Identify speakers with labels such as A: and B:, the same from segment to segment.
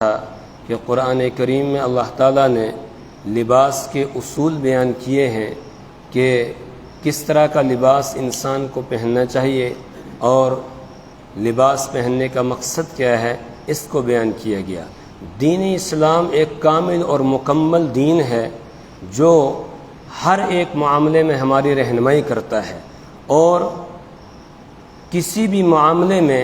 A: کہ قرآن کریم میں اللہ تعالیٰ نے لباس کے اصول بیان کیے ہیں کہ کس طرح کا لباس انسان کو پہننا چاہیے اور لباس پہننے کا مقصد کیا ہے، اس کو بیان کیا گیا۔ دین اسلام ایک کامل اور مکمل دین ہے جو ہر ایک معاملے میں ہماری رہنمائی کرتا ہے، اور کسی بھی معاملے میں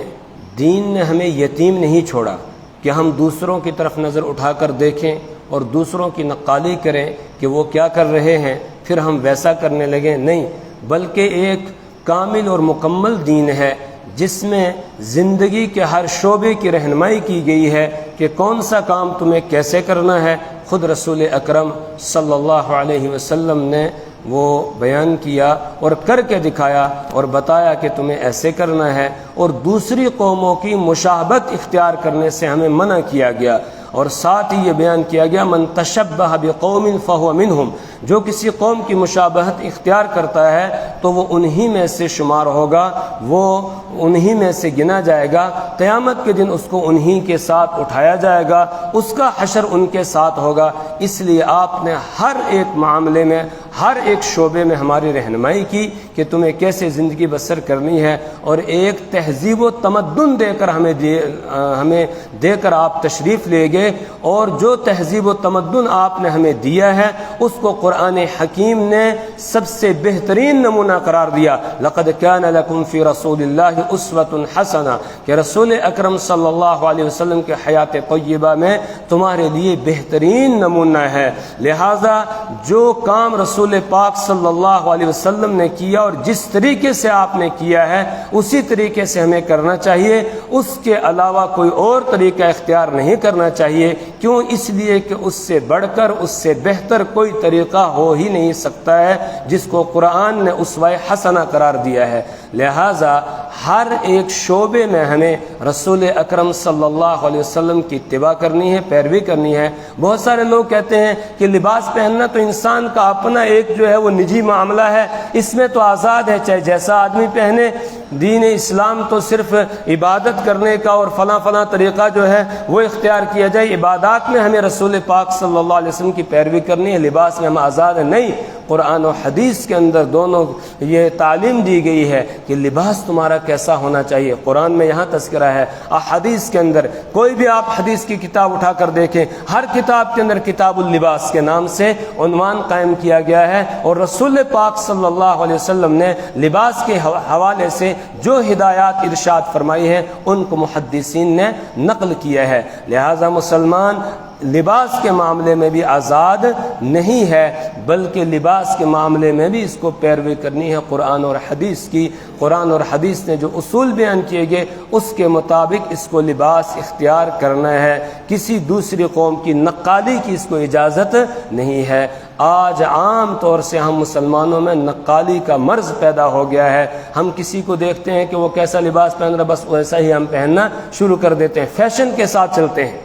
A: دین نے ہمیں یتیم نہیں چھوڑا کہ ہم دوسروں کی طرف نظر اٹھا کر دیکھیں اور دوسروں کی نقالی کریں کہ وہ کیا کر رہے ہیں پھر ہم ویسا کرنے لگیں، نہیں، بلکہ ایک کامل اور مکمل دین ہے جس میں زندگی کے ہر شعبے کی رہنمائی کی گئی ہے کہ کون سا کام تمہیں کیسے کرنا ہے۔ خود رسول اکرم صلی اللہ علیہ وسلم نے وہ بیان کیا اور کر کے دکھایا اور بتایا کہ تمہیں ایسے کرنا ہے، اور دوسری قوموں کی مشابہت اختیار کرنے سے ہمیں منع کیا گیا، اور ساتھ ہی یہ بیان کیا گیا من تشبہ بقوم فہو منہم، جو کسی قوم کی مشابہت اختیار کرتا ہے تو وہ انہی میں سے شمار ہوگا، وہ انہی میں سے گنا جائے گا، قیامت کے دن اس کو انہی کے ساتھ اٹھایا جائے گا، اس کا حشر ان کے ساتھ ہوگا۔ اس لیے آپ نے ہر ایک معاملے میں، ہر ایک شعبے میں ہماری رہنمائی کی کہ تمہیں کیسے زندگی بسر کرنی ہے، اور ایک تہذیب و تمدن دے کر ہمیں دے کر آپ تشریف لے گئے، اور جو تہذیب و تمدن آپ نے ہمیں دیا ہے اس کو قرآن حکیم نے سب سے بہترین نمونہ قرار دیا۔ لقد كان لكم في رسول الله اسوة حسنہ، کہ رسول اکرم صلی اللہ علیہ وسلم کے حیات طیبہ میں تمہارے لیے بہترین نمونہ ہے۔ لہذا جو کام رسول پاک صلی اللہ علیہ وسلم نے کیا اور جس طریقے سے آپ نے کیا ہے اسی طریقے سے ہمیں کرنا چاہیے، اس کے علاوہ کوئی اور طریقہ اختیار نہیں کرنا چاہیے۔ کیوں؟ اس لیے کہ اس سے بڑھ کر، اس سے بہتر کوئی طریقہ ہو ہی نہیں سکتا ہے جس کو قرآن نے اسوہ حسنہ قرار دیا ہے۔ لہذا ہر ایک شعبے میں ہمیں رسول اکرم صلی اللہ علیہ وسلم کی اتباع کرنی ہے، پیروی کرنی ہے۔ بہت سارے لوگ کہتے ہیں کہ لباس پہننا تو انسان کا اپنا ایک جو ہے وہ نجی معاملہ ہے، اس میں تو آزاد ہے، چاہے جیسا آدمی پہنے۔ دین اسلام تو صرف عبادت کرنے کا اور فلاں فلاں طریقہ جو ہے وہ اختیار کیا جائے، عبادات میں ہمیں رسول پاک صلی اللہ علیہ وسلم کی پیروی کرنی ہے، لباس میں ہم آزاد ہیں، نہیں۔ قرآن و حدیث کے اندر دونوں یہ تعلیم دی گئی ہے کہ لباس تمہارا کیسا ہونا چاہیے۔ قرآن میں یہاں تذکرہ ہے، احادیث کے اندر کوئی بھی آپ حدیث کی کتاب اٹھا کر دیکھیں، ہر کتاب کے اندر کتاب اللباس کے نام سے عنوان قائم کیا گیا ہے، اور رسول پاک صلی اللہ علیہ وسلم نے لباس کے حوالے سے جو ہدایات ارشاد فرمائی ہیں ان کو محدثین نے نقل کیا ہے۔ لہذا مسلمان لباس کے معاملے میں بھی آزاد نہیں ہے، بلکہ لباس کے معاملے میں بھی اس کو پیروی کرنی ہے قرآن اور حدیث کی۔ قرآن اور حدیث نے جو اصول بیان کیے گئے اس کے مطابق اس کو لباس اختیار کرنا ہے، کسی دوسری قوم کی نقالی کی اس کو اجازت نہیں ہے۔ آج عام طور سے ہم مسلمانوں میں نقالی کا مرض پیدا ہو گیا ہے، ہم کسی کو دیکھتے ہیں کہ وہ کیسا لباس پہن رہا بس ویسا ہی ہم پہننا شروع کر دیتے ہیں، فیشن کے ساتھ چلتے ہیں،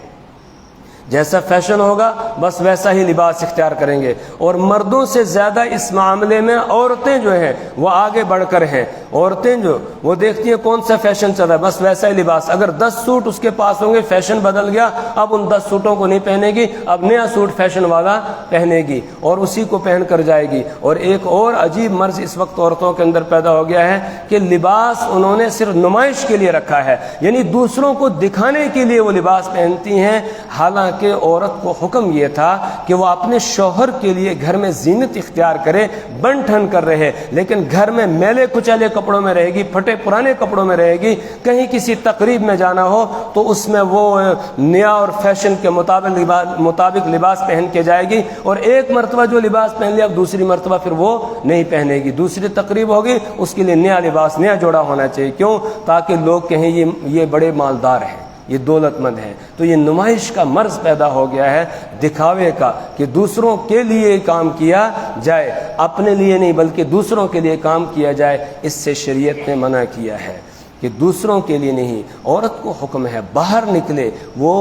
A: جیسا فیشن ہوگا بس ویسا ہی لباس اختیار کریں گے۔ اور مردوں سے زیادہ اس معاملے میں عورتیں جو ہیں وہ آگے بڑھ کر ہیں۔ عورتیں جو وہ دیکھتی ہیں کون سا فیشن چل رہا ہے بس ویسا ہی لباس، اگر 10 سوٹ اس کے پاس ہوں گے، فیشن بدل گیا، اب ان 10 سوٹوں کو نہیں پہنے گی، اب نیا سوٹ فیشن والا پہنے گی اور اسی کو پہن کر جائے گی۔ اور ایک اور عجیب مرض اس وقت عورتوں کے اندر پیدا ہو گیا ہے کہ لباس انہوں نے صرف نمائش کے لیے رکھا ہے، یعنی دوسروں کو دکھانے کے لیے وہ لباس پہنتی ہیں، حالانکہ کہ عورت کو حکم یہ تھا کہ وہ اپنے شوہر کے لیے گھر میں زینت اختیار کرے، بن ٹھن کر رہے، لیکن گھر میں میلے کچیلے کپڑوں میں رہے گی، پھٹے پرانے کپڑوں میں رہے گی۔ کہیں کسی تقریب میں جانا ہو تو اس میں وہ نیا اور فیشن کے مطابق لباس پہن کے جائے گی، اور ایک مرتبہ جو لباس پہن لیا اب دوسری مرتبہ پھر وہ نہیں پہنے گی۔ دوسری تقریب ہوگی اس کے لیے نیا لباس، نیا جوڑا ہونا چاہیے، کیوں؟ تاکہ لوگ کہیں یہ بڑے مالدار ہیں، یہ دولت مند ہے۔ تو یہ نمائش کا مرض پیدا ہو گیا ہے، دکھاوے کا، کہ دوسروں کے لیے کام کیا جائے، اپنے لیے نہیں بلکہ دوسروں کے لیے کام کیا جائے۔ اس سے شریعت نے منع کیا ہے کہ دوسروں کے لیے نہیں۔ عورت کو حکم ہے باہر نکلے وہ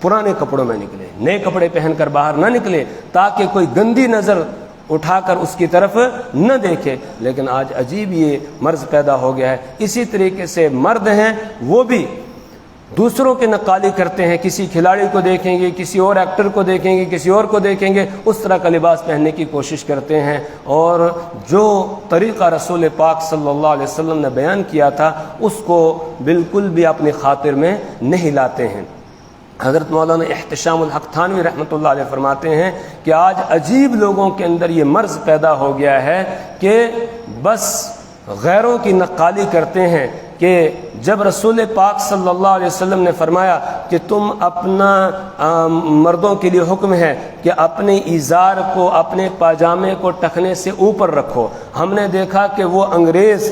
A: پرانے کپڑوں میں نکلے، نئے کپڑے پہن کر باہر نہ نکلے تاکہ کوئی گندی نظر اٹھا کر اس کی طرف نہ دیکھے۔ لیکن آج عجیب یہ مرض پیدا ہو گیا ہے۔ اسی طریقے سے مرد ہیں وہ بھی دوسروں کی نقالی کرتے ہیں، کسی کھلاڑی کو دیکھیں گے، کسی اور ایکٹر کو دیکھیں گے، کسی اور کو دیکھیں گے، اس طرح کا لباس پہننے کی کوشش کرتے ہیں، اور جو طریقہ رسول پاک صلی اللہ علیہ وسلم نے بیان کیا تھا اس کو بالکل بھی اپنی خاطر میں نہیں لاتے ہیں۔ حضرت مولانا احتشام الحق تھانوی رحمۃ اللہ علیہ فرماتے ہیں کہ آج عجیب لوگوں کے اندر یہ مرض پیدا ہو گیا ہے کہ بس غیروں کی نقالی کرتے ہیں، کہ جب رسول پاک صلی اللہ علیہ وسلم نے فرمایا کہ تم اپنا مردوں کے لیے حکم ہے کہ اپنے ازار کو، اپنے پاجامے کو ٹخنے سے اوپر رکھو، ہم نے دیکھا کہ وہ انگریز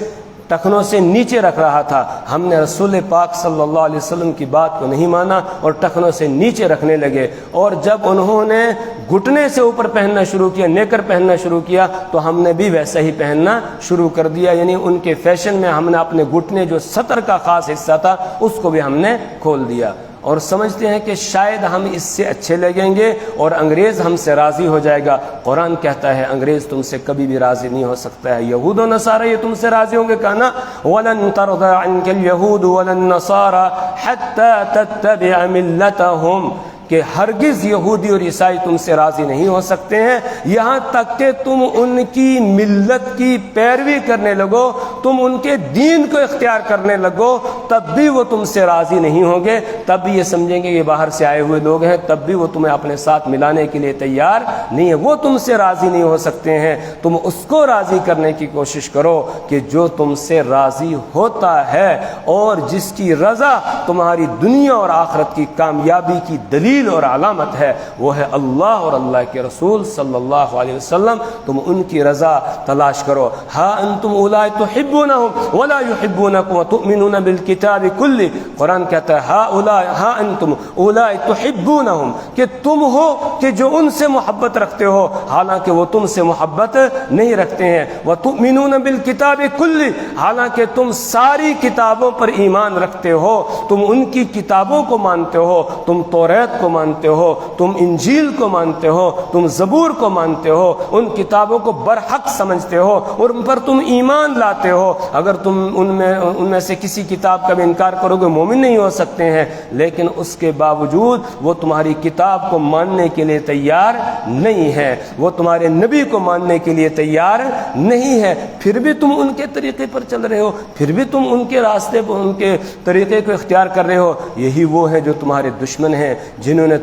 A: ٹخنوں سے نیچے رکھ رہا تھا، ہم نے رسول پاک صلی اللہ علیہ وسلم کی بات کو نہیں مانا اور ٹخنوں سے نیچے رکھنے لگے، اور جب انہوں نے گھٹنے سے اوپر پہننا شروع کیا، نیکر پہننا شروع کیا، تو ہم نے بھی ویسا ہی پہننا شروع کر دیا، یعنی ان کے فیشن میں ہم نے اپنے گھٹنے جو سطر کا خاص حصہ تھا اس کو بھی ہم نے کھول دیا، اور سمجھتے ہیں کہ شاید ہم اس سے اچھے لگیں گے اور انگریز ہم سے راضی ہو جائے گا۔ قرآن کہتا ہے انگریز تم سے کبھی بھی راضی نہیں ہو سکتا ہے، یہود و نصارہ یہ تم سے راضی ہوں گے، کہا نا وَلَن تَرْضَىٰ عَنْكَ الْيَهُودُ وَلَا النَّصَارَىٰ حَتَّىٰ تَتَّبِعَ مِلَّتَهُمْ، کہ ہرگز یہودی اور عیسائی تم سے راضی نہیں ہو سکتے ہیں یہاں تک کہ تم ان کی ملت کی پیروی کرنے لگو، تم ان کے دین کو اختیار کرنے لگو، تب بھی وہ تم سے راضی نہیں ہوں گے، تب بھی یہ سمجھیں گے یہ باہر سے آئے ہوئے لوگ ہیں، تب بھی وہ تمہیں اپنے ساتھ ملانے کے لیے تیار نہیں ہے، وہ تم سے راضی نہیں ہو سکتے ہیں، تم اس کو راضی کرنے کی کوشش کرو کہ جو تم سے راضی ہوتا ہے، اور جس کی رضا تمہاری دنیا اور آخرت کی کامیابی کی دلیل اور علامت ہے، وہ ہے اللہ اور اللہ کے رسول صلی اللہ علیہ وسلم، تم ان کی رضا تلاش کرو۔ ہا انتم اولائی تحبونہم ولا یحبونکم وتؤمنون بالکتاب کلہ، قرآن کہتا ہے ہا انتم اولائی تحبونہم، کہ تم ہو کہ جو ان سے محبت رکھتے ہو حالانکہ وہ تم سے محبت نہیں رکھتے ہیں، وتؤمنون بالکتاب کلہ، حالانکہ تم ساری کتابوں پر ایمان رکھتے ہو، تم ان کی کتابوں کو مانتے ہو، تم توریت کو مانتے ہو، تم انجیل کو مانتے ہو، تم زبور کو مانتے ہو، ان کتابوں کو برحق سمجھتے ہو اور ان پر تم ایمان لاتے ہو، اگر تم ان میں سے کسی کتاب کا بھی انکار کرو گے مومن نہیں ہو سکتے ہیں، لیکن اس کے باوجود وہ تمہاری کتاب کو ماننے کے لیے تیار نہیں ہے، وہ تمہارے نبی کو ماننے کے لیے تیار نہیں ہے، پھر بھی تم ان کے طریقے پر چل رہے ہو، پھر بھی تم ان کے راستے پر، ان کے طریقے کو اختیار کر رہے ہو، یہی وہ ہیں جو تمہارے دشمن ہیں، جنہوں نے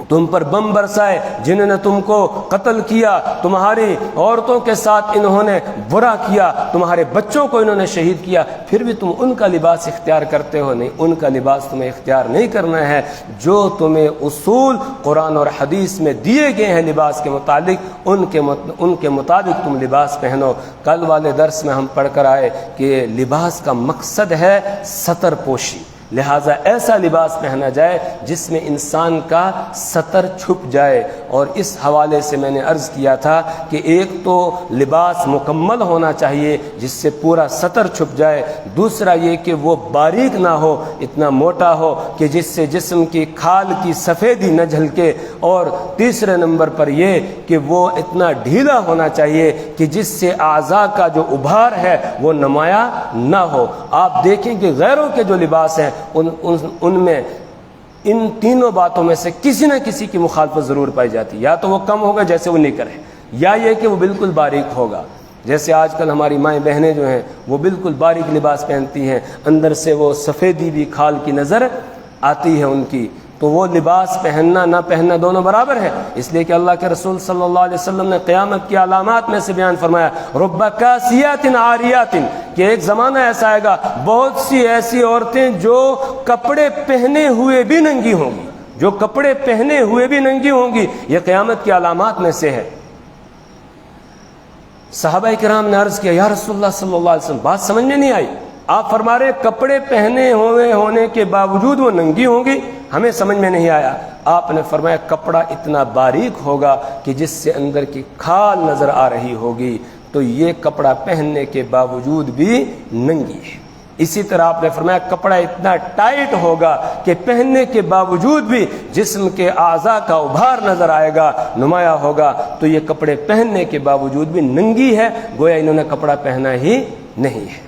A: تم پر بم برسائے، جنہوں نے تم کو قتل کیا، تمہاری عورتوں کے ساتھ انہوں نے برا کیا، تمہارے بچوں کو انہوں نے شہید کیا، پھر بھی تم ان کا لباس اختیار کرتے ہو، نہیں، ان کا لباس تمہیں اختیار نہیں کرنا ہے، جو تمہیں اصول قرآن اور حدیث میں دیے گئے ہیں لباس کے متعلق ان کے مطابق تم لباس پہنو۔ کل والے درس میں ہم پڑھ کر آئے کہ لباس کا مقصد ہے ستر پوشی، لہٰذا ایسا لباس پہنا جائے جس میں انسان کا ستر چھپ جائے، اور اس حوالے سے میں نے عرض کیا تھا کہ ایک تو لباس مکمل ہونا چاہیے جس سے پورا ستر چھپ جائے، دوسرا یہ کہ وہ باریک نہ ہو، اتنا موٹا ہو کہ جس سے جسم کی کھال کی سفیدی نہ جھلکے، اور تیسرے نمبر پر یہ کہ وہ اتنا ڈھیلا ہونا چاہیے کہ جس سے اعضاء کا جو ابھار ہے وہ نمایاں نہ ہو۔ آپ دیکھیں کہ غیروں کے جو لباس ہیں ان میں ان تینوں باتوں میں سے کسی نہ کسی کی مخالفت ضرور پائی جاتی ہے، یا تو وہ کم ہوگا جیسے وہ نکر ہے، یا یہ کہ وہ بالکل باریک ہوگا، جیسے آج کل ہماری مائیں بہنیں جو ہیں وہ بالکل باریک لباس پہنتی ہیں، اندر سے وہ سفیدی بھی کھال کی نظر آتی ہے ان کی، تو وہ لباس پہننا نہ پہننا دونوں برابر ہے، اس لیے کہ اللہ کے رسول صلی اللہ علیہ وسلم نے قیامت کی علامات میں سے بیان فرمایا رب کاسیات عاریات، کہ ایک زمانہ ایسا آئے گا بہت سی ایسی عورتیں جو کپڑے پہنے ہوئے بھی ننگی ہوں گی، جو کپڑے پہنے ہوئے بھی ننگی ہوں گی، یہ قیامت کی علامات میں سے ہے۔ صحابہ کرام نے عرض کیا یا رسول اللہ صلی اللہ علیہ وسلم، بات سمجھ میں نہیں آئی، آپ فرما رہے کپڑے پہنے ہوئے ہونے کے باوجود وہ ننگی ہوں گی، ہمیں سمجھ میں نہیں آیا۔ آپ نے فرمایا کپڑا اتنا باریک ہوگا کہ جس سے اندر کی کھال نظر آ رہی ہوگی، تو یہ کپڑا پہننے کے باوجود بھی ننگی ہے۔ اسی طرح آپ نے فرمایا کپڑا اتنا ٹائٹ ہوگا کہ پہننے کے باوجود بھی جسم کے اعضاء کا ابھار نظر آئے گا، نمایاں ہوگا، تو یہ کپڑے پہننے کے باوجود بھی ننگی ہے، گویا انہوں نے کپڑا پہنا ہی نہیں ہے۔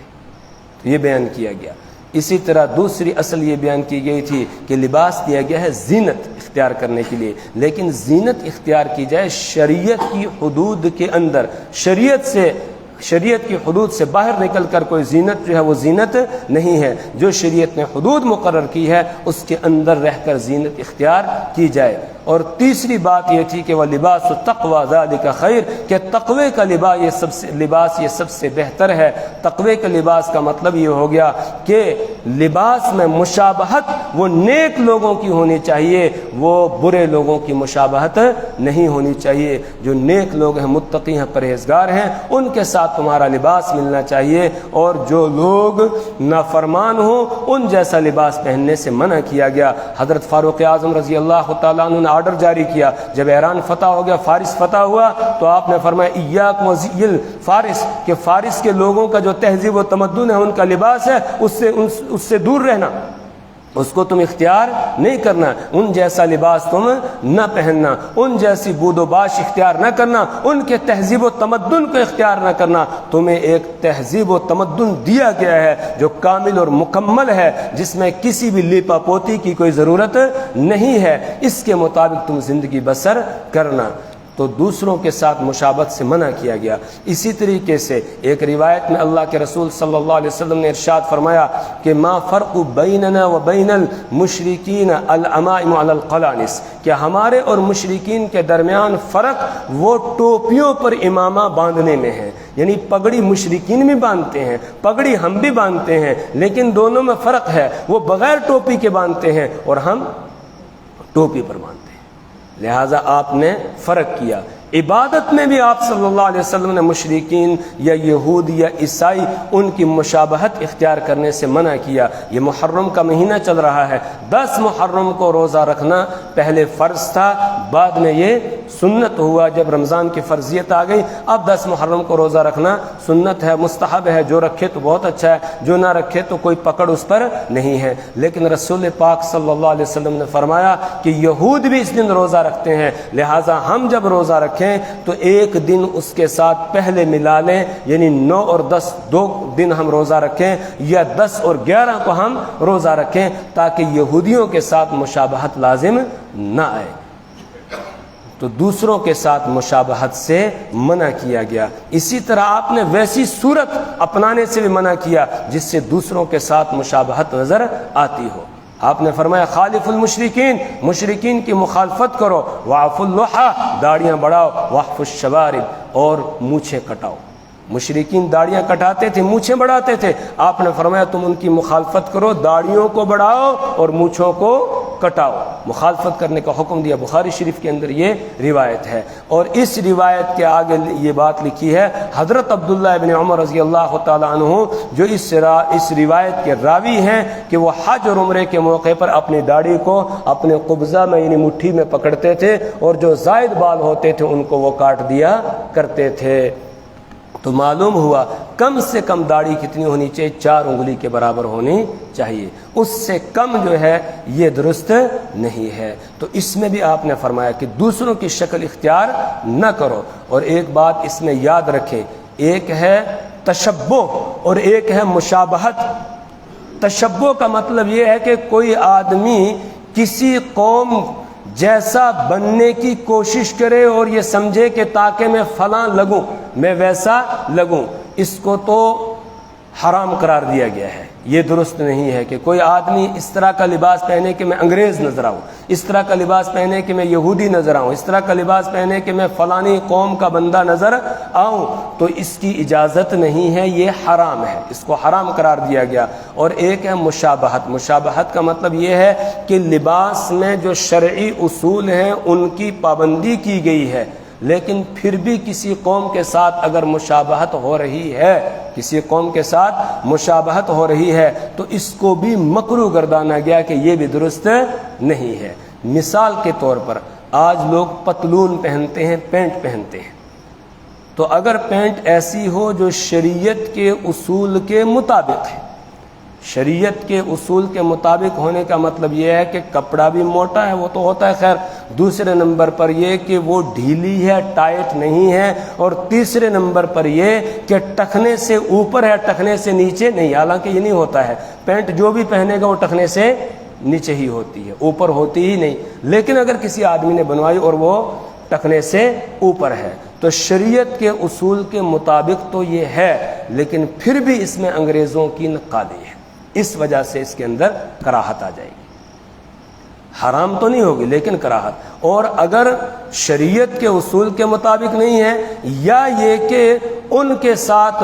A: یہ بیان کیا گیا۔ اسی طرح دوسری اصل یہ بیان کی گئی تھی کہ لباس دیا گیا ہے زینت اختیار کرنے کے لیے، لیکن زینت اختیار کی جائے شریعت کی حدود کے اندر، شریعت کی حدود سے باہر نکل کر کوئی زینت جو ہے وہ زینت نہیں ہے۔ جو شریعت نے حدود مقرر کی ہے اس کے اندر رہ کر زینت اختیار کی جائے۔ اور تیسری بات یہ تھی کہ وہ لباس التقوی ذالک خیر، کہ تقوی کا لباس یہ سب سے بہتر ہے۔ تقوی کا لباس کا مطلب یہ ہو گیا کہ لباس میں مشابہت وہ نیک لوگوں کی ہونی چاہیے، وہ برے لوگوں کی مشابہت نہیں ہونی چاہیے۔ جو نیک لوگ ہیں، متقی ہیں، پرہیزگار ہیں، ان کے ساتھ تمہارا لباس ملنا چاہیے، اور جو لوگ نافرمان ہوں ان جیسا لباس پہننے سے منع کیا گیا۔ حضرت فاروق اعظم رضی اللہ تعالیٰ عنہ نے آرڈر جاری کیا، جب ایران فتح ہو گیا، فارس فتح ہوا، تو آپ نے فرمایا ایاک وزی الفارس، کہ فارس کے لوگوں کا جو تہذیب و تمدن ہے، ان کا لباس ہے، اس سے دور رہنا، اس کو تم اختیار نہیں کرنا، ان جیسا لباس تم نہ پہننا، ان جیسی بود و باش اختیار نہ کرنا، ان کے تہذیب و تمدن کو اختیار نہ کرنا۔ تمہیں ایک تہذیب و تمدن دیا گیا ہے جو کامل اور مکمل ہے، جس میں کسی بھی لیپا پوتی کی کوئی ضرورت نہیں ہے، اس کے مطابق تم زندگی بسر کرنا۔ تو دوسروں کے ساتھ مشابہت سے منع کیا گیا۔ اسی طریقے سے ایک روایت میں اللہ کے رسول صلی اللہ علیہ وسلم نے ارشاد فرمایا کہ ما فرق بیننا و بین المشرکین العمائم علی القلانس، کہ ہمارے اور مشرکین کے درمیان فرق وہ ٹوپیوں پر امامہ باندھنے میں ہے، یعنی پگڑی مشرکین بھی باندھتے ہیں، پگڑی ہم بھی باندھتے ہیں، لیکن دونوں میں فرق ہے، وہ بغیر ٹوپی کے باندھتے ہیں اور ہم ٹوپی پر باندھتے ہیں۔ لہٰذا آپ نے فرق کیا۔ عبادت میں بھی آپ صلی اللہ علیہ وسلم نے مشرکین یا یہود یا عیسائی ان کی مشابہت اختیار کرنے سے منع کیا۔ یہ محرم کا مہینہ چل رہا ہے، 10 محرم کو روزہ رکھنا پہلے فرض تھا، بعد میں یہ سنت ہوا جب رمضان کی فرضیت آ گئی۔ اب 10 محرم کو روزہ رکھنا سنت ہے، مستحب ہے، جو رکھے تو بہت اچھا ہے، جو نہ رکھے تو کوئی پکڑ اس پر نہیں ہے۔ لیکن رسول پاک صلی اللہ علیہ وسلم نے فرمایا کہ یہود بھی اس دن روزہ رکھتے ہیں، لہٰذا ہم جب روزہ رکھیں تو ایک دن اس کے ساتھ پہلے ملا لیں، یعنی 9 اور 10 2 دن ہم روزہ رکھیں، یا 10 اور 11 کو ہم روزہ رکھیں، تاکہ یہودیوں کے ساتھ مشابہت لازم نہ آئے۔ تو دوسروں کے ساتھ مشابہت سے منع کیا گیا۔ اسی طرح آپ نے ویسی صورت اپنانے سے بھی منع کیا جس سے دوسروں کے ساتھ مشابہت نظر آتی ہو۔ آپ نے فرمایا خالف المشرکین، مشرکین کی مخالفت کرو، واعفوا اللحى، داڑیاں بڑھاؤ، واحفوا الشوارب، اور مونچھیں کٹاؤ۔ مشرکین داڑیاں کٹاتے تھے، مونچھیں بڑھاتے تھے، آپ نے فرمایا تم ان کی مخالفت کرو، داڑیوں کو بڑھاؤ اور مونچھوں کو کٹاؤ۔ مخالفت کرنے کا حکم دیا، بخاری شریف کے اندر یہ روایت ہے۔ اور اس روایت کے آگے یہ بات لکھی ہے، حضرت عبداللہ ابن عمر رضی اللہ تعالیٰ عنہ جو اس روایت کے راوی ہیں کہ وہ حج اور عمرے کے موقع پر اپنی داڑھی کو اپنے قبضہ میں یعنی مٹھی میں پکڑتے تھے، اور جو زائد بال ہوتے تھے ان کو وہ کاٹ دیا کرتے تھے۔ تو معلوم ہوا کم سے کم داڑھی کتنی ہونی چاہیے؟ 4 انگلی کے برابر ہونی چاہیے، اس سے کم جو ہے یہ درست نہیں ہے۔ تو اس میں بھی آپ نے فرمایا کہ دوسروں کی شکل اختیار نہ کرو۔ اور ایک بات اس میں یاد رکھیں، ایک ہے تشبہ اور ایک ہے مشابہت۔ تشبہ کا مطلب یہ ہے کہ کوئی آدمی کسی قوم جیسا بننے کی کوشش کرے اور یہ سمجھے کہ تاکہ میں فلاں لگوں، میں ویسا لگوں، اس کو تو حرام قرار دیا گیا ہے۔ یہ درست نہیں ہے کہ کوئی آدمی اس طرح کا لباس پہنے کہ میں انگریز نظر آؤں، اس طرح کا لباس پہنے کہ میں یہودی نظر آؤں، اس طرح کا لباس پہنے کہ میں فلانی قوم کا بندہ نظر آؤں، تو اس کی اجازت نہیں ہے، یہ حرام ہے، اس کو حرام قرار دیا گیا۔ اور ایک ہے مشابہت۔ مشابہت کا مطلب یہ ہے کہ لباس میں جو شرعی اصول ہیں ان کی پابندی کی گئی ہے، لیکن پھر بھی کسی قوم کے ساتھ اگر مشابہت ہو رہی ہے، کسی قوم کے ساتھ مشابہت ہو رہی ہے، تو اس کو بھی مکروہ گردانا گیا کہ یہ بھی درست نہیں ہے۔ مثال کے طور پر آج لوگ پتلون پہنتے ہیں، پینٹ پہنتے ہیں، تو اگر پینٹ ایسی ہو جو شریعت کے اصول کے مطابق ہے، شریعت کے اصول کے مطابق ہونے کا مطلب یہ ہے کہ کپڑا بھی موٹا ہے، وہ تو ہوتا ہے خیر، دوسرے نمبر پر یہ کہ وہ ڈھیلی ہے، ٹائٹ نہیں ہے، اور تیسرے نمبر پر یہ کہ ٹخنے سے اوپر ہے، ٹخنے سے نیچے نہیں۔ حالانکہ یہ نہیں ہوتا ہے، پینٹ جو بھی پہنے گا وہ ٹخنے سے نیچے ہی ہوتی ہے، اوپر ہوتی ہی نہیں، لیکن اگر کسی آدمی نے بنوائی اور وہ ٹخنے سے اوپر ہے تو شریعت کے اصول کے مطابق تو یہ ہے، لیکن پھر بھی اس میں انگریزوں کی نقالی ہے، اس وجہ سے اس کے اندر کراہت آ جائے گی۔ حرام تو نہیں ہوگی لیکن کراہت۔ اور اگر شریعت کے اصول کے مطابق نہیں ہے، یا یہ کہ ان کے ساتھ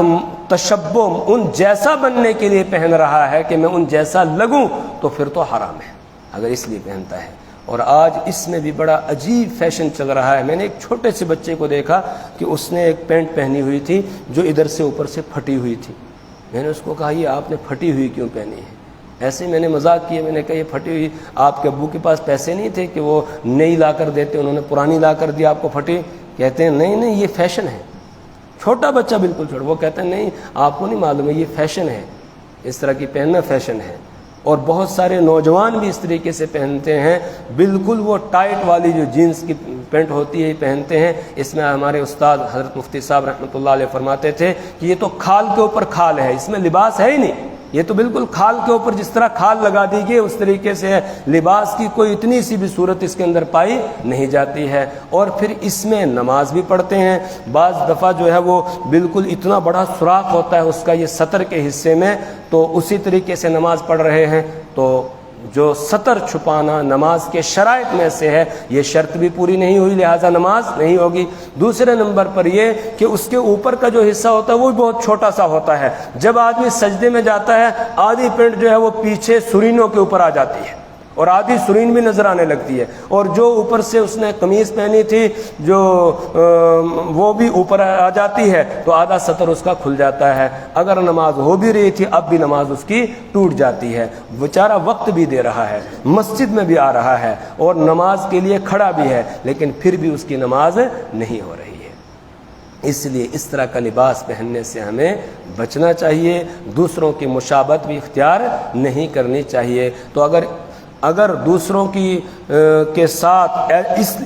A: تشبہ، ان جیسا بننے کے لیے پہن رہا ہے کہ میں ان جیسا لگوں، تو پھر تو حرام ہے اگر اس لیے پہنتا ہے۔ اور آج اس میں بھی بڑا عجیب فیشن چل رہا ہے۔ میں نے ایک چھوٹے سے بچے کو دیکھا کہ اس نے ایک پینٹ پہنی ہوئی تھی جو ادھر سے اوپر سے پھٹی ہوئی تھی۔ میں نے اس کو کہا یہ آپ نے پھٹی ہوئی کیوں پہنی ہے؟ ایسے ہی میں نے مذاق کیا، میں نے کہا یہ پھٹی ہوئی، آپ کے ابو کے پاس پیسے نہیں تھے کہ وہ نئی لا کر دیتے، انہوں نے پرانی لا کر دی آپ کو پھٹی؟ کہتے ہیں نہیں نہیں یہ فیشن ہے۔ چھوٹا بچہ بالکل چھوٹا، وہ کہتے ہیں نہیں آپ کو نہیں معلوم ہے یہ فیشن ہے، اس طرح کی پہننا فیشن ہے۔ اور بہت سارے نوجوان بھی اس طریقے سے پہنتے ہیں، بالکل وہ ٹائٹ والی جو جینس کی پینٹ ہوتی ہے پہنتے ہیں۔ اس میں ہمارے استاد حضرت مفتی صاحب رحمۃ اللہ علیہ فرماتے تھے کہ یہ تو کھال کے اوپر کھال ہے، اس میں لباس ہے ہی نہیں، یہ تو بالکل کھال کے اوپر جس طرح کھال لگا دی گئی اس طریقے سے ہے، لباس کی کوئی اتنی سی بھی صورت اس کے اندر پائی نہیں جاتی ہے۔ اور پھر اس میں نماز بھی پڑھتے ہیں، بعض دفعہ جو ہے وہ بالکل اتنا بڑا سوراخ ہوتا ہے اس کا یہ سطر کے حصے میں، تو اسی طریقے سے نماز پڑھ رہے ہیں۔ تو جو سطر چھپانا نماز کے شرائط میں سے ہے، یہ شرط بھی پوری نہیں ہوئی، لہٰذا نماز نہیں ہوگی۔ دوسرے نمبر پر یہ کہ اس کے اوپر کا جو حصہ ہوتا ہے وہ بہت چھوٹا سا ہوتا ہے، جب آدمی سجدے میں جاتا ہے آدھی پینٹ جو ہے وہ پیچھے سرینوں کے اوپر آ جاتی ہے اور آدھی سرین بھی نظر آنے لگتی ہے، اور جو اوپر سے اس نے قمیض پہنی تھی جو وہ بھی اوپر آ جاتی ہے، تو آدھا سطر اس کا کھل جاتا ہے۔ اگر نماز ہو بھی رہی تھی اب بھی نماز اس کی ٹوٹ جاتی ہے۔ بیچارہ وقت بھی دے رہا ہے، مسجد میں بھی آ رہا ہے اور نماز کے لیے کھڑا بھی ہے، لیکن پھر بھی اس کی نماز نہیں ہو رہی ہے۔ اس لیے اس طرح کا لباس پہننے سے ہمیں بچنا چاہیے، دوسروں کی مشابہت بھی اختیار نہیں کرنی چاہیے۔ تو اگر دوسروں کی کے ساتھ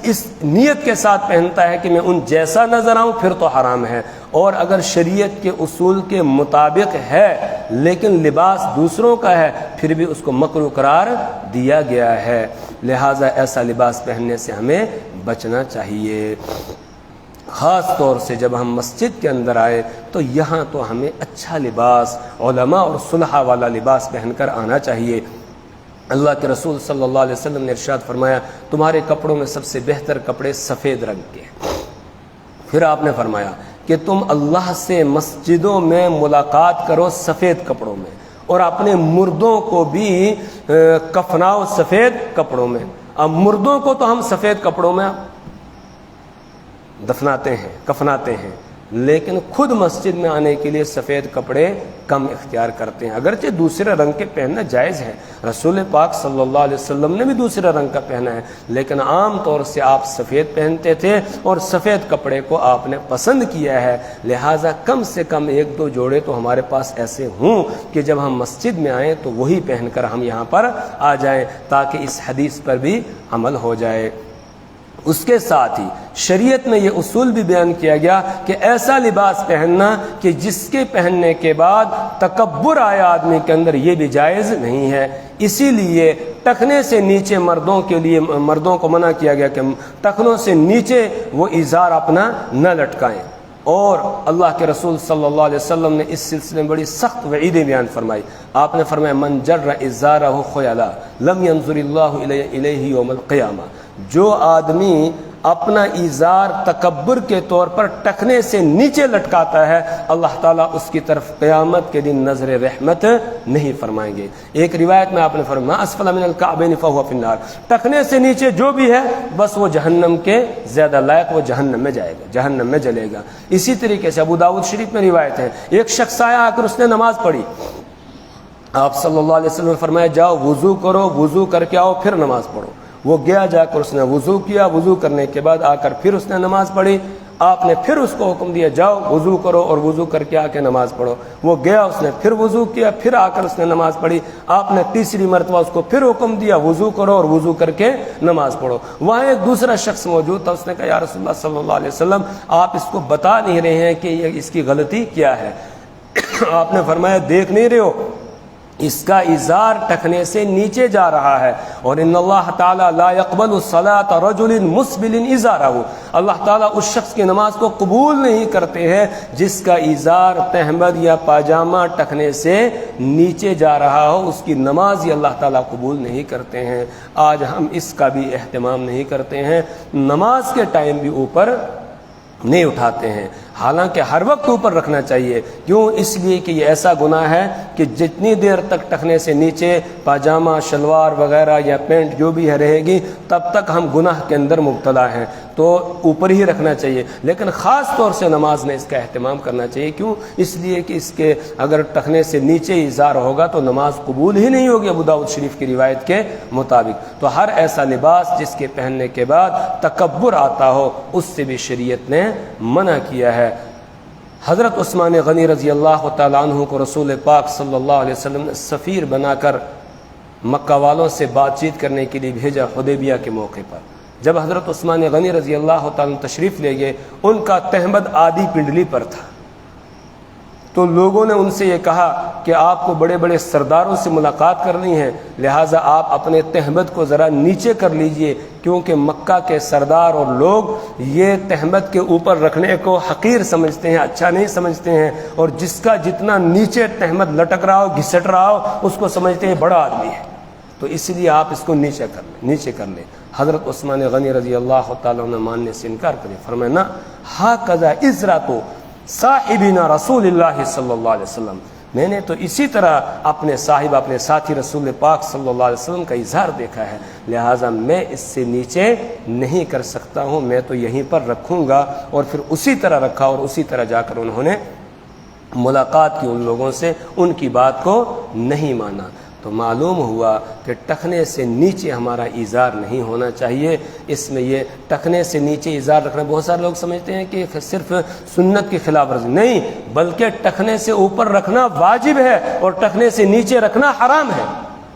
A: اس نیت کے ساتھ پہنتا ہے کہ میں ان جیسا نظر آؤں پھر تو حرام ہے، اور اگر شریعت کے اصول کے مطابق ہے لیکن لباس دوسروں کا ہے پھر بھی اس کو مکروہ قرار دیا گیا ہے، لہٰذا ایسا لباس پہننے سے ہمیں بچنا چاہیے۔ خاص طور سے جب ہم مسجد کے اندر آئے تو یہاں تو ہمیں اچھا لباس، علماء اور صلحاء والا لباس پہن کر آنا چاہیے۔ اللہ کے رسول صلی اللہ علیہ وسلم نے ارشاد فرمایا تمہارے کپڑوں میں سب سے بہتر کپڑے سفید رنگ کے ہیں۔ پھر آپ نے فرمایا کہ تم اللہ سے مسجدوں میں ملاقات کرو سفید کپڑوں میں، اور اپنے مردوں کو بھی کفناؤ سفید کپڑوں میں۔ اب مردوں کو تو ہم سفید کپڑوں میں دفناتے ہیں، کفناتے ہیں، لیکن خود مسجد میں آنے کے لیے سفید کپڑے کم اختیار کرتے ہیں، اگرچہ دوسرے رنگ کے پہننا جائز ہے، رسول پاک صلی اللہ علیہ وسلم نے بھی دوسرے رنگ کا پہنا ہے، لیکن عام طور سے آپ سفید پہنتے تھے اور سفید کپڑے کو آپ نے پسند کیا ہے، لہٰذا کم سے کم ایک دو جوڑے تو ہمارے پاس ایسے ہوں کہ جب ہم مسجد میں آئیں تو وہی پہن کر ہم یہاں پر آ جائیں، تاکہ اس حدیث پر بھی عمل ہو جائے۔ اس کے ساتھ ہی شریعت میں یہ اصول بھی بیان کیا گیا کہ ایسا لباس پہننا کہ جس کے پہننے کے بعد تکبر آئے آدمی کے اندر، یہ بھی جائز نہیں ہے۔ اسی لیے ٹخنے سے نیچے مردوں کو منع کیا گیا کہ ٹخنوں سے نیچے وہ ازار اپنا نہ لٹکائیں، اور اللہ کے رسول صلی اللہ علیہ وسلم نے اس سلسلے میں بڑی سخت وعیدیں بیان فرمائی۔ آپ نے فرمایا من جر ازارہ خیلا لم ينظر اللہ الیہ یوم القیامہ، جو آدمی اپنا ازار تکبر کے طور پر ٹخنے سے نیچے لٹکاتا ہے، اللہ تعالیٰ اس کی طرف قیامت کے دن نظر رحمت نہیں فرمائیں گے۔ ایک روایت میں آپ نے فرمایا اسفل من الکعبین فہو فی النار، ٹخنے سے نیچے جو بھی ہے بس وہ جہنم کے زیادہ لائق، وہ جہنم میں جائے گا، جہنم میں جلے گا۔ اسی طریقے سے ابو داؤد شریف میں روایت ہے، ایک شخص آیا آ کر اس نے نماز پڑھی، آپ صلی اللہ علیہ وسلم نے فرمایا جاؤ وضو کرو، وضو کر کے آؤ پھر نماز پڑھو۔ وہ گیا، جا کر اس نے وضو کیا، وضو کرنے کے بعد آ کر پھر اس نے نماز پڑھی۔ آپ نے پھر اس کو حکم دیا جاؤ وضو کرو اور وضو کر کے آ کے نماز پڑھو. وہ گیا, اس نے پھر وضو کیا, پھر آ کر اس نے نماز پڑھی. آپ نے تیسری مرتبہ اس کو پھر حکم دیا وضو کرو اور وضو کر کے نماز پڑھو. وہاں ایک دوسرا شخص موجود تھا, اس نے کہا یا رسول اللہ صلی اللہ علیہ وسلم آپ اس کو بتا نہیں رہے ہیں کہ یہ اس کی غلطی کیا ہے. آپ نے فرمایا دیکھ نہیں رہے ہو اس کا ازار ٹخنے سے نیچے جا رہا ہے, اور ان اللہ تعالی لا يقبل صلاۃ رجل مسبل ازارہ, اللہ تعالیٰ اس شخص کی نماز کو قبول نہیں کرتے ہیں جس کا ازار تہمد یا پاجامہ ٹخنے سے نیچے جا رہا ہو, اس کی نماز ہی اللہ تعالیٰ قبول نہیں کرتے ہیں. آج ہم اس کا بھی اہتمام نہیں کرتے ہیں, نماز کے ٹائم بھی اوپر نہیں اٹھاتے ہیں, حالانکہ ہر وقت اوپر رکھنا چاہیے. کیوں؟ اس لیے کہ یہ ایسا گناہ ہے کہ جتنی دیر تک ٹخنے سے نیچے پاجامہ شلوار وغیرہ یا پینٹ جو بھی ہے رہے گی تب تک ہم گناہ کے اندر مبتلا ہیں, تو اوپر ہی رکھنا چاہیے. لیکن خاص طور سے نماز میں اس کا اہتمام کرنا چاہیے. کیوں؟ اس لیے کہ اس کے اگر ٹخنے سے نیچے ازار ہوگا تو نماز قبول ہی نہیں ہوگی ابو داؤد شریف کی روایت کے مطابق. تو ہر ایسا لباس جس کے پہننے کے بعد تکبر آتا ہو اس سے بھی شریعت نے منع کیا ہے. حضرت عثمان غنی رضی اللہ تعالیٰ عنہ کو رسول پاک صلی اللہ علیہ وسلم نے سفیر بنا کر مکہ والوں سے بات چیت کرنے کے لیے بھیجا حدیبیہ کے موقع پر. جب حضرت عثمان غنی رضی اللہ تعالیٰ عنہ تشریف لے گئے, ان کا تہمد آدھی پنڈلی پر تھا, تو لوگوں نے ان سے یہ کہا کہ آپ کو بڑے بڑے سرداروں سے ملاقات کرنی ہے, لہٰذا آپ اپنے تہمد کو ذرا نیچے کر لیجئے, کیونکہ مکہ کے سردار اور لوگ یہ تہمد کے اوپر رکھنے کو حقیر سمجھتے ہیں, اچھا نہیں سمجھتے ہیں, اور جس کا جتنا نیچے تہمد لٹک رہا ہو گھسٹ رہا ہو اس کو سمجھتے ہیں بڑا آدمی ہے, تو اس لیے آپ اس کو نیچے کر لیں. حضرت عثمان غنی رضی اللہ تعالیٰ عنہ ماننے سے انکار کرے, فرمایا نہ, ہاکذا ازراتو صاحبنا رسول اللہ صلی اللہ علیہ وسلم, میں نے تو اسی طرح اپنے صاحب اپنے ساتھی رسول پاک صلی اللہ علیہ وسلم کا اظہار دیکھا ہے, لہٰذا میں اس سے نیچے نہیں کر سکتا ہوں, میں تو یہیں پر رکھوں گا. اور پھر اسی طرح رکھا اور اسی طرح جا کر انہوں نے ملاقات کی ان لوگوں سے, ان کی بات کو نہیں مانا. تو معلوم ہوا کہ ٹخنے سے نیچے ہمارا ازار نہیں ہونا چاہیے. اس میں یہ ٹخنے سے نیچے ازار رکھنا, بہت سارے لوگ سمجھتے ہیں کہ صرف سنت کی خلاف ورزی, نہیں, بلکہ ٹخنے سے اوپر رکھنا واجب ہے اور ٹخنے سے نیچے رکھنا حرام ہے.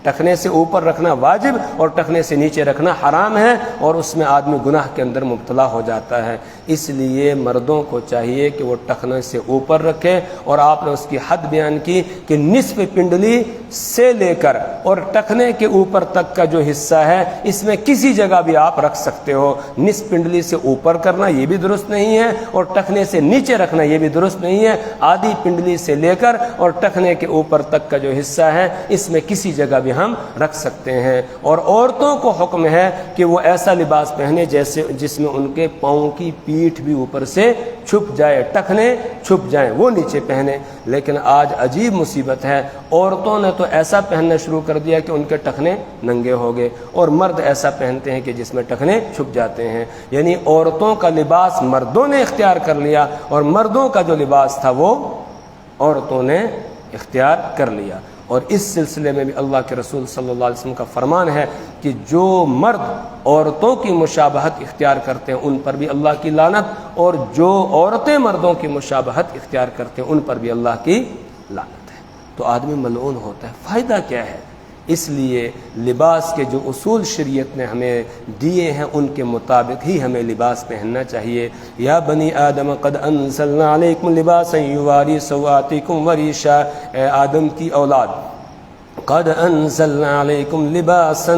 A: ٹخنے سے اوپر رکھنا واجب اور ٹخنے سے نیچے رکھنا حرام ہے, اور اس میں آدمی گناہ کے اندر مبتلا ہو جاتا ہے. اس لیے مردوں کو چاہیے کہ وہ ٹخنے سے اوپر رکھے, اور آپ نے اس کی حد بیان کی کہ نصف پنڈلی سے لے کر اور ٹخنے کے اوپر تک کا جو حصہ ہے اس میں کسی جگہ بھی آپ رکھ سکتے ہو. نصف پنڈلی سے اوپر کرنا یہ بھی درست نہیں ہے, اور ٹخنے سے نیچے رکھنا یہ بھی درست نہیں ہے. آدھی پنڈلی سے لے کر اور ٹخنے کے اوپر تک کا جو حصہ ہے اس میں کسی جگہ بھی ہم رکھ سکتے ہیں. اور عورتوں کو حکم ہے کہ وہ ایسا لباس پہنے جس میں ان کے پاؤں کی پیٹھ بھی اوپر سے چھپ جائے, ٹخنے چھپ جائیں, وہ نیچے پہنے. لیکن آج عجیب مصیبت ہے, عورتوں نے تو ایسا پہننا شروع کر دیا کہ ان کے ٹخنے ننگے ہو گئے, اور مرد ایسا پہنتے ہیں کہ جس میں ٹخنے چھپ جاتے ہیں. یعنی عورتوں کا لباس مردوں نے اختیار کر لیا, اور مردوں کا جو لباس تھا وہ عورتوں نے اختیار کر لیا. اور اس سلسلے میں بھی اللہ کے رسول صلی اللہ علیہ وسلم کا فرمان ہے کہ جو مرد عورتوں کی مشابہت اختیار کرتے ہیں ان پر بھی اللہ کی لعنت, اور جو عورتیں مردوں کی مشابہت اختیار کرتے ہیں ان پر بھی اللہ کی لعنت ہے. تو آدمی ملعون ہوتا ہے. فائدہ کیا ہے؟ اس لیے لباس کے جو اصول شریعت نے ہمیں دیے ہیں ان کے مطابق ہی ہمیں لباس پہننا چاہیے. یا بنی آدم قد انزلنا علیکم لباسا یواری سوآتکم وریشا, اے آدم کی اولاد, قد انزلنا علیکم لباسا,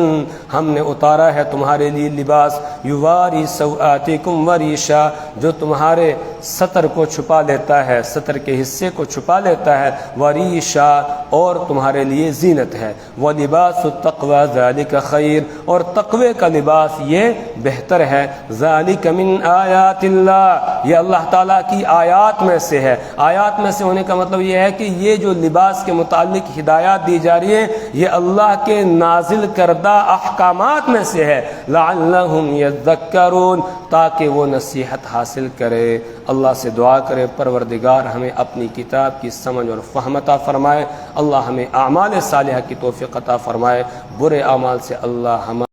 A: ہم نے اتارا ہے تمہارے لیے لباس, یواری سوآتکم وریشا, جو تمہارے سطر کو چھپا لیتا ہے, سطر کے حصے کو چھپا لیتا ہے, وریشا, اور تمہارے لیے زینت ہے. ولباس التقوی ذالک خیر, اور تقوی کا لباس یہ بہتر ہے. ذالک من آیات اللہ, یہ اللہ تعالیٰ کی آیات میں سے ہے. آیات میں سے ہونے کا مطلب یہ ہے کہ یہ جو لباس کے متعلق ہدایات دی جا رہی ہے یہ اللہ کے نازل کردہ احکامات میں سے ہے. لعلہم یذکرون, تاکہ وہ نصیحت حاصل کرے. اللہ سے دعا کرے پروردگار ہمیں اپنی کتاب کی سمجھ اور فہم عطا فرمائے. اللہ ہمیں اعمال صالحہ کی توفیق عطا فرمائے. برے اعمال سے اللہ ہمیں